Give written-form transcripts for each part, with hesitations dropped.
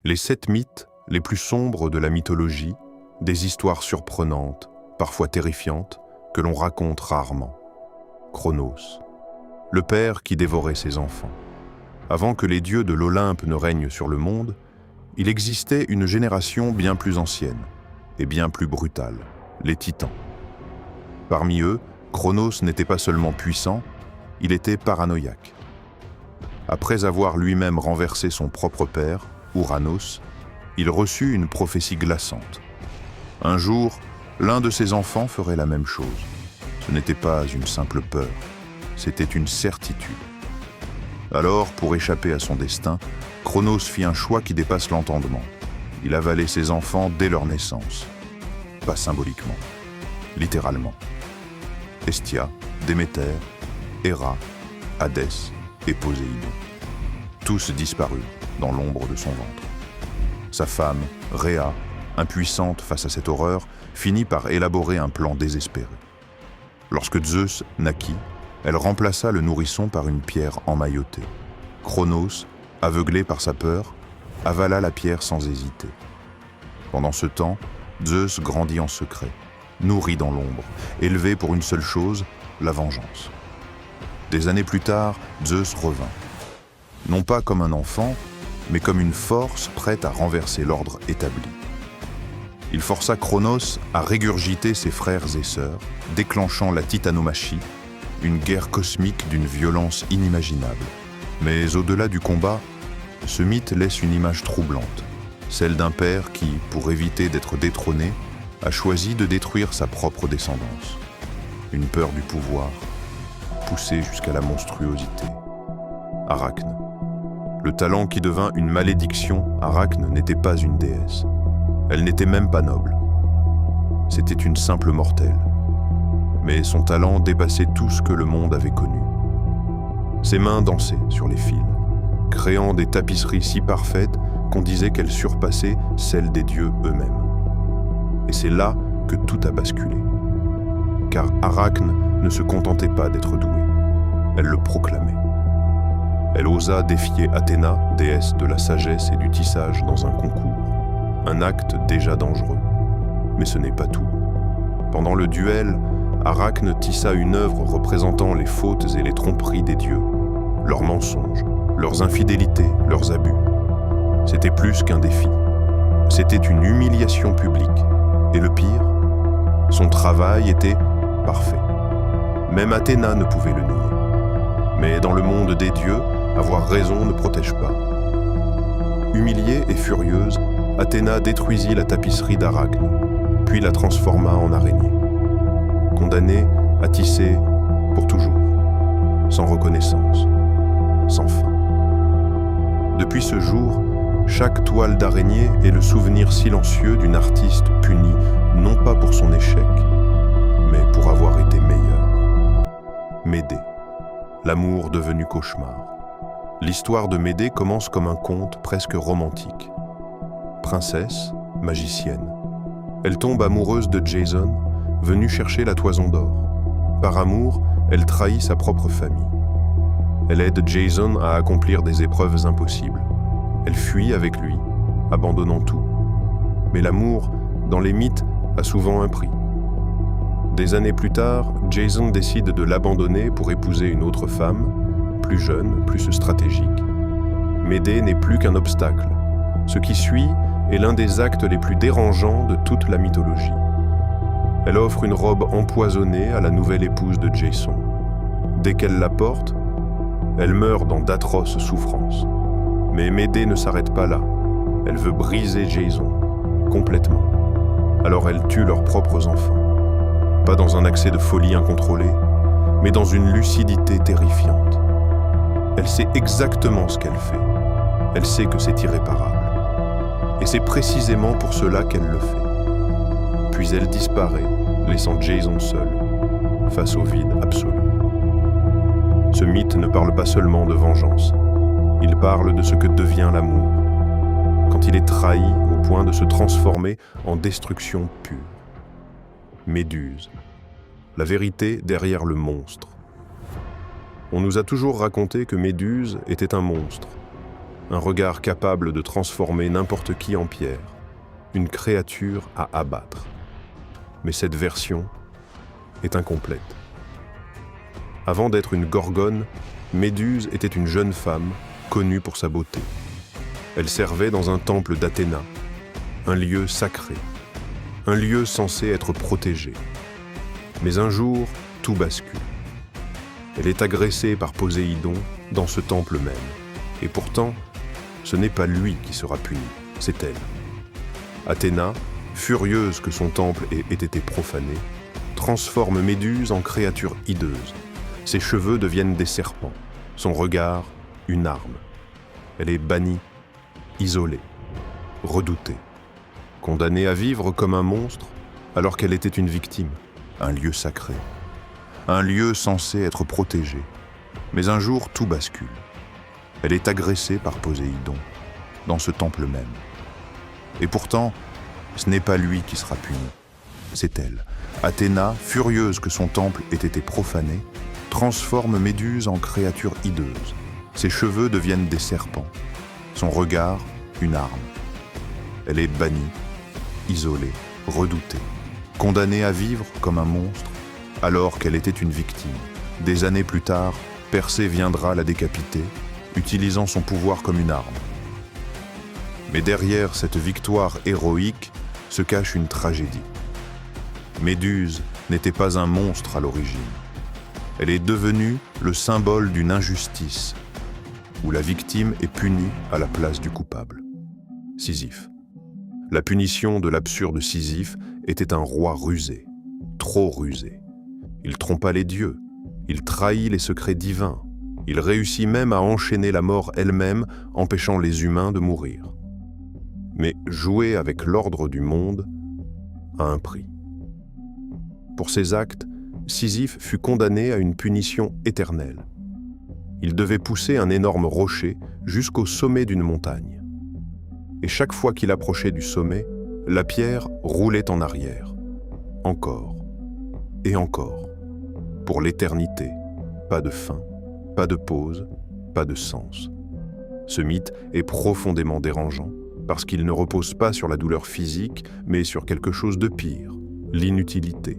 Les 7 mythes les plus sombres de la mythologie, des histoires surprenantes, parfois terrifiantes, que l'on raconte rarement. Cronos, le père qui dévorait ses enfants. Avant que les dieux de l'Olympe ne règnent sur le monde, il existait une génération bien plus ancienne et bien plus brutale, les Titans. Parmi eux, Cronos n'était pas seulement puissant, il était paranoïaque. Après avoir lui-même renversé son propre père, Ouranos, il reçut une prophétie glaçante. Un jour, l'un de ses enfants ferait la même chose. Ce n'était pas une simple peur, c'était une certitude. Alors, pour échapper à son destin, Cronos fit un choix qui dépasse l'entendement. Il avalait ses enfants dès leur naissance. Pas symboliquement, littéralement. Hestia, Déméter, Héra, Hadès et Poséidon. Tous disparurent dans l'ombre de son ventre. Sa femme, Rhéa, impuissante face à cette horreur, finit par élaborer un plan désespéré. Lorsque Zeus naquit, elle remplaça le nourrisson par une pierre emmaillotée. Cronos, aveuglé par sa peur, avala la pierre sans hésiter. Pendant ce temps, Zeus grandit en secret, nourri dans l'ombre, élevé pour une seule chose, la vengeance. Des années plus tard, Zeus revint. Non pas comme un enfant, mais comme une force prête à renverser l'ordre établi. Il força Cronos à régurgiter ses frères et sœurs, déclenchant la titanomachie, une guerre cosmique d'une violence inimaginable. Mais au-delà du combat, ce mythe laisse une image troublante, celle d'un père qui, pour éviter d'être détrôné, a choisi de détruire sa propre descendance. Une peur du pouvoir, poussée jusqu'à la monstruosité. Arachne. Le talent qui devint une malédiction, Arachne n'était pas une déesse. Elle n'était même pas noble. C'était une simple mortelle. Mais son talent dépassait tout ce que le monde avait connu. Ses mains dansaient sur les fils, créant des tapisseries si parfaites qu'on disait qu'elles surpassaient celles des dieux eux-mêmes. Et c'est là que tout a basculé. Car Arachne ne se contentait pas d'être douée, elle le proclamait. Elle osa défier Athéna, déesse de la sagesse et du tissage, dans un concours. Un acte déjà dangereux. Mais ce n'est pas tout. Pendant le duel, Arachne tissa une œuvre représentant les fautes et les tromperies des dieux, leurs mensonges, leurs infidélités, leurs abus. C'était plus qu'un défi. C'était une humiliation publique. Et le pire, son travail était parfait. Même Athéna ne pouvait le nier. Mais dans le monde des dieux, avoir raison ne protège pas. Humiliée et furieuse, Athéna détruisit la tapisserie d'Arachne, puis la transforma en araignée. Condamnée à tisser pour toujours, sans reconnaissance, sans fin. Depuis ce jour, chaque toile d'araignée est le souvenir silencieux d'une artiste punie, non pas pour son échec, mais pour avoir été meilleure. Médée, l'amour devenu cauchemar. L'histoire de Médée commence comme un conte presque romantique. Princesse, magicienne. Elle tombe amoureuse de Jason, venu chercher la toison d'or. Par amour, elle trahit sa propre famille. Elle aide Jason à accomplir des épreuves impossibles. Elle fuit avec lui, abandonnant tout. Mais l'amour, dans les mythes, a souvent un prix. Des années plus tard, Jason décide de l'abandonner pour épouser une autre femme, plus jeune, plus stratégique. Médée n'est plus qu'un obstacle. Ce qui suit est l'un des actes les plus dérangeants de toute la mythologie. Elle offre une robe empoisonnée à la nouvelle épouse de Jason. Dès qu'elle la porte, elle meurt dans d'atroces souffrances. Mais Médée ne s'arrête pas là. Elle veut briser Jason, complètement. Alors elle tue leurs propres enfants. Pas dans un accès de folie incontrôlée, mais dans une lucidité terrifiante. Elle sait exactement ce qu'elle fait. Elle sait que c'est irréparable. Et c'est précisément pour cela qu'elle le fait. Puis elle disparaît, laissant Jason seul, face au vide absolu. Ce mythe ne parle pas seulement de vengeance. Il parle de ce que devient l'amour, quand il est trahi au point de se transformer en destruction pure. Méduse, la vérité derrière le monstre. On nous a toujours raconté que Méduse était un monstre, un regard capable de transformer n'importe qui en pierre, une créature à abattre. Mais cette version est incomplète. Avant d'être une gorgone, Méduse était une jeune femme connue pour sa beauté. Elle servait dans un temple d'Athéna, un lieu sacré, un lieu censé être protégé. Mais un jour, tout bascule. Elle est agressée par Poséidon dans ce temple même. Et pourtant, ce n'est pas lui qui sera puni, c'est elle. Athéna, furieuse que son temple ait été profané, transforme Méduse en créature hideuse. Ses cheveux deviennent des serpents, son regard, une arme. Elle est bannie, isolée, redoutée, condamnée à vivre comme un monstre alors qu'elle était une victime, un lieu sacré, un lieu censé être protégé. Mais un jour, tout bascule. Elle est agressée par Poséidon, dans ce temple même. Et pourtant, ce n'est pas lui qui sera puni, c'est elle. Athéna, furieuse que son temple ait été profané, transforme Méduse en créature hideuse. Ses cheveux deviennent des serpents, son regard, une arme. Elle est bannie, isolée, redoutée, condamnée à vivre comme un monstre, alors qu'elle était une victime. Des années plus tard, Persée viendra la décapiter, utilisant son pouvoir comme une arme. Mais derrière cette victoire héroïque se cache une tragédie. Méduse n'était pas un monstre à l'origine. Elle est devenue le symbole d'une injustice, où la victime est punie à la place du coupable. Sisyphe. La punition de l'absurde Sisyphe était un roi rusé, trop rusé. Il trompa les dieux, il trahit les secrets divins, il réussit même à enchaîner la mort elle-même, empêchant les humains de mourir. Mais jouer avec l'ordre du monde a un prix. Pour ses actes, Sisyphe fut condamné à une punition éternelle. Il devait pousser un énorme rocher jusqu'au sommet d'une montagne. Et chaque fois qu'il approchait du sommet, la pierre roulait en arrière. Encore et encore. Pour l'éternité, pas de fin, pas de pause, pas de sens. Ce mythe est profondément dérangeant parce qu'il ne repose pas sur la douleur physique, mais sur quelque chose de pire, l'inutilité,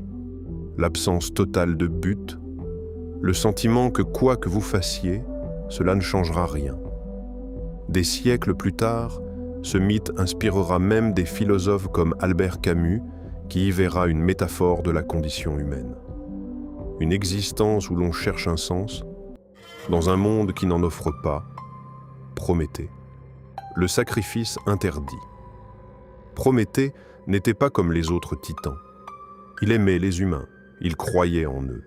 l'absence totale de but, le sentiment que quoi que vous fassiez, cela ne changera rien. Des siècles plus tard, ce mythe inspirera même des philosophes comme Albert Camus, qui y verra une métaphore de la condition humaine. Une existence où l'on cherche un sens, dans un monde qui n'en offre pas, Prométhée. Le sacrifice interdit. Prométhée n'était pas comme les autres titans. Il aimait les humains, il croyait en eux.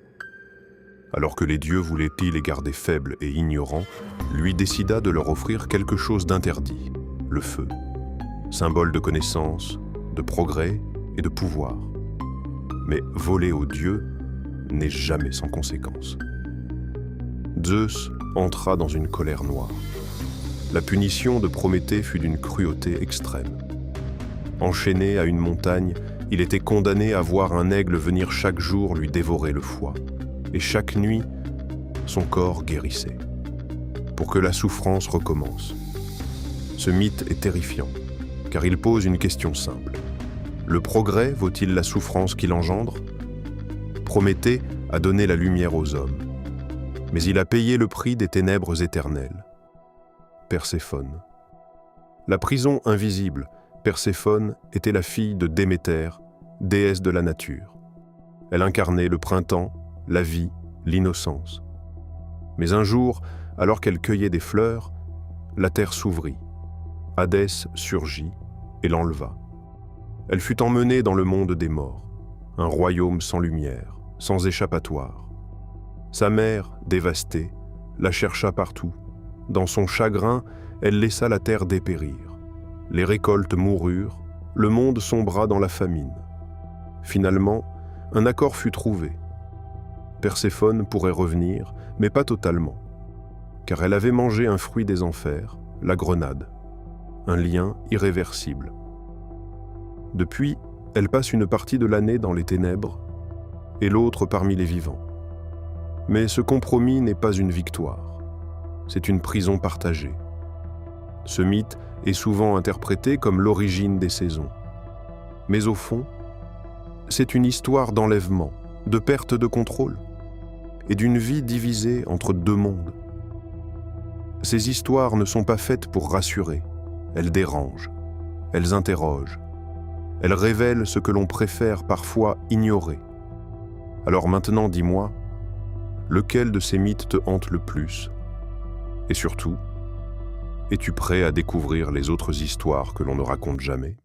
Alors que les dieux voulaient-ils les garder faibles et ignorants, lui décida de leur offrir quelque chose d'interdit, le feu, symbole de connaissance, de progrès et de pouvoir. Mais voler aux dieux n'est jamais sans conséquence. Zeus entra dans une colère noire. La punition de Prométhée fut d'une cruauté extrême. Enchaîné à une montagne, il était condamné à voir un aigle venir chaque jour lui dévorer le foie. Et chaque nuit, son corps guérissait. Pour que la souffrance recommence. Ce mythe est terrifiant, car il pose une question simple. Le progrès vaut-il la souffrance qu'il engendre ? Prométhée a donné la lumière aux hommes, mais il a payé le prix des ténèbres éternelles. Perséphone. La prison invisible, Perséphone, était la fille de Déméter, déesse de la nature. Elle incarnait le printemps, la vie, l'innocence. Mais un jour, alors qu'elle cueillait des fleurs, la terre s'ouvrit. Hadès surgit et l'enleva. Elle fut emmenée dans le monde des morts, un royaume sans lumière, sans échappatoire. Sa mère, dévastée, la chercha partout. Dans son chagrin, elle laissa la terre dépérir. Les récoltes moururent, le monde sombra dans la famine. Finalement, un accord fut trouvé. Perséphone pourrait revenir, mais pas totalement, car elle avait mangé un fruit des enfers, la grenade, un lien irréversible. Depuis, elle passe une partie de l'année dans les ténèbres et l'autre parmi les vivants. Mais ce compromis n'est pas une victoire, c'est une prison partagée. Ce mythe est souvent interprété comme l'origine des saisons. Mais au fond, c'est une histoire d'enlèvement, de perte de contrôle et d'une vie divisée entre deux mondes. Ces histoires ne sont pas faites pour rassurer, elles dérangent, elles interrogent, elles révèlent ce que l'on préfère parfois ignorer. Alors maintenant, dis-moi, lequel de ces mythes te hante le plus? Et surtout, es-tu prêt à découvrir les autres histoires que l'on ne raconte jamais?